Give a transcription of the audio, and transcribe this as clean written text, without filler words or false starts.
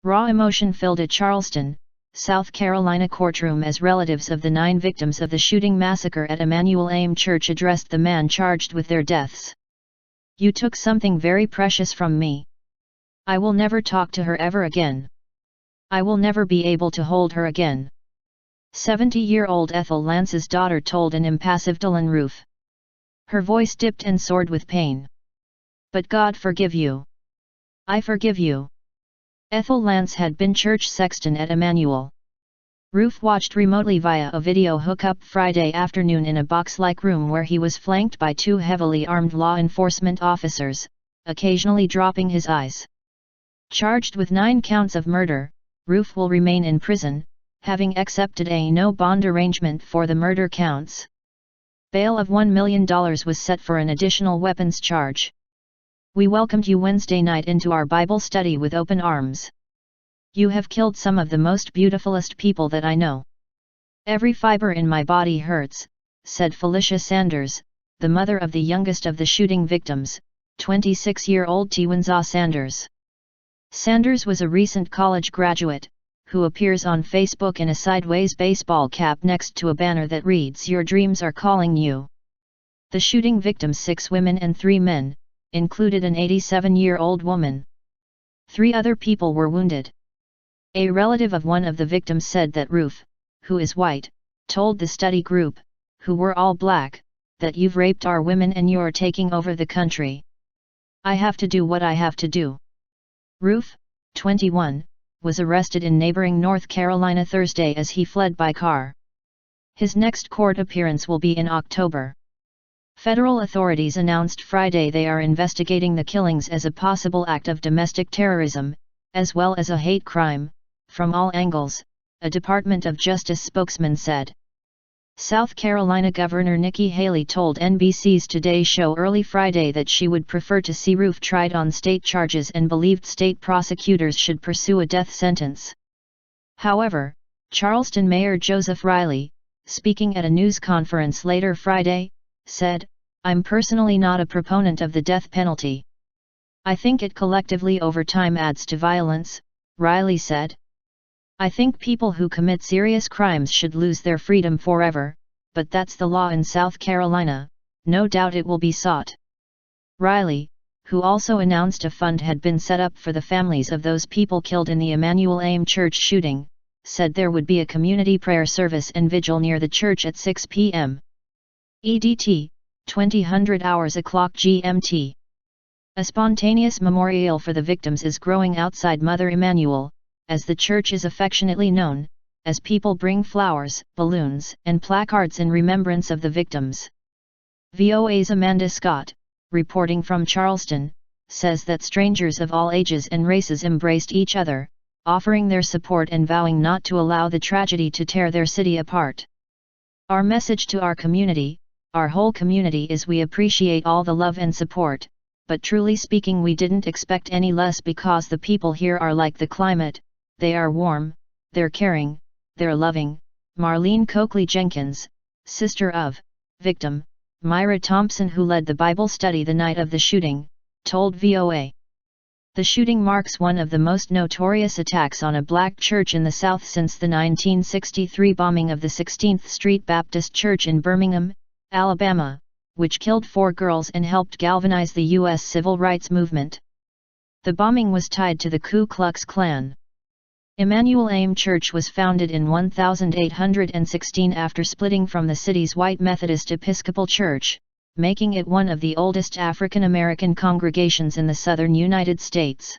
Raw emotion filled a Charleston, South Carolina courtroom as relatives of the 9 victims of the shooting massacre at Emanuel AME Church addressed the man charged with their deaths. "You took something very precious from me. I will never talk to her ever again. I will never be able to hold her again," 70-year-old Ethel Lance's daughter told an impassive Dylann Roof. Her voice dipped and soared with pain. "But God forgive you. I forgive you." Ethel Lance had been church sexton at Emanuel. Roof watched remotely via a video hookup Friday afternoon in a box-like room where he was flanked by 2 heavily armed law enforcement officers, occasionally dropping his eyes. Charged with 9 counts of murder, Roof will remain in prison, having accepted a no-bond arrangement for the murder counts. Bail of $1 million was set for an additional weapons charge. "We welcomed you Wednesday night into our Bible study with open arms. You have killed some of the most beautifulest people that I know. Every fiber in my body hurts," said Felicia Sanders, the mother of the youngest of the shooting victims, 26-year-old Tywanza Sanders. Sanders was a recent college graduate, who appears on Facebook in a sideways baseball cap next to a banner that reads "Your dreams are calling you." The shooting victims, 6 women and 3 men, included an 87-year-old woman. 3 other people were wounded. A relative of one of the victims said that Roof, who is white, told the study group, who were all black, that "You've raped our women and you're taking over the country. I have to do what I have to do." Roof, 21, was arrested in neighboring North Carolina Thursday as he fled by car. His next court appearance will be in October. Federal authorities announced Friday they are investigating the killings as a possible act of domestic terrorism, as well as a hate crime, from all angles, a Department of Justice spokesman said. South Carolina Governor Nikki Haley told NBC's Today Show early Friday that she would prefer to see Roof tried on state charges and believed state prosecutors should pursue a death sentence. However, Charleston Mayor Joseph Riley, speaking at a news conference later Friday, said, "I'm personally not a proponent of the death penalty. I think it collectively over time adds to violence," Riley said. "I think people who commit serious crimes should lose their freedom forever, but that's the law in South Carolina, no doubt it will be sought." Riley, who also announced a fund had been set up for the families of those people killed in the Emanuel AME Church shooting, said there would be a community prayer service and vigil near the church at 6 p.m. EDT, 2000 hours o'clock GMT. A spontaneous memorial for the victims is growing outside Mother Emanuel, as the church is affectionately known, as people bring flowers, balloons, and placards in remembrance of the victims. VOA's Amanda Scott, reporting from Charleston, says that strangers of all ages and races embraced each other, offering their support and vowing not to allow the tragedy to tear their city apart. "Our message to our community, our whole community, is we appreciate all the love and support, but truly speaking we didn't expect any less because the people here are like the climate, they are warm, they're caring, they're loving," Marlene Coakley Jenkins, sister of victim Myra Thompson who led the Bible study the night of the shooting, told VOA. The shooting marks one of the most notorious attacks on a black church in the South since the 1963 bombing of the 16th Street Baptist Church in Birmingham, Alabama, which killed 4 girls and helped galvanize the U.S. civil rights movement. The bombing was tied to the Ku Klux Klan. Emanuel AME Church was founded in 1816 after splitting from the city's White Methodist Episcopal Church, making it one of the oldest African American congregations in the southern United States.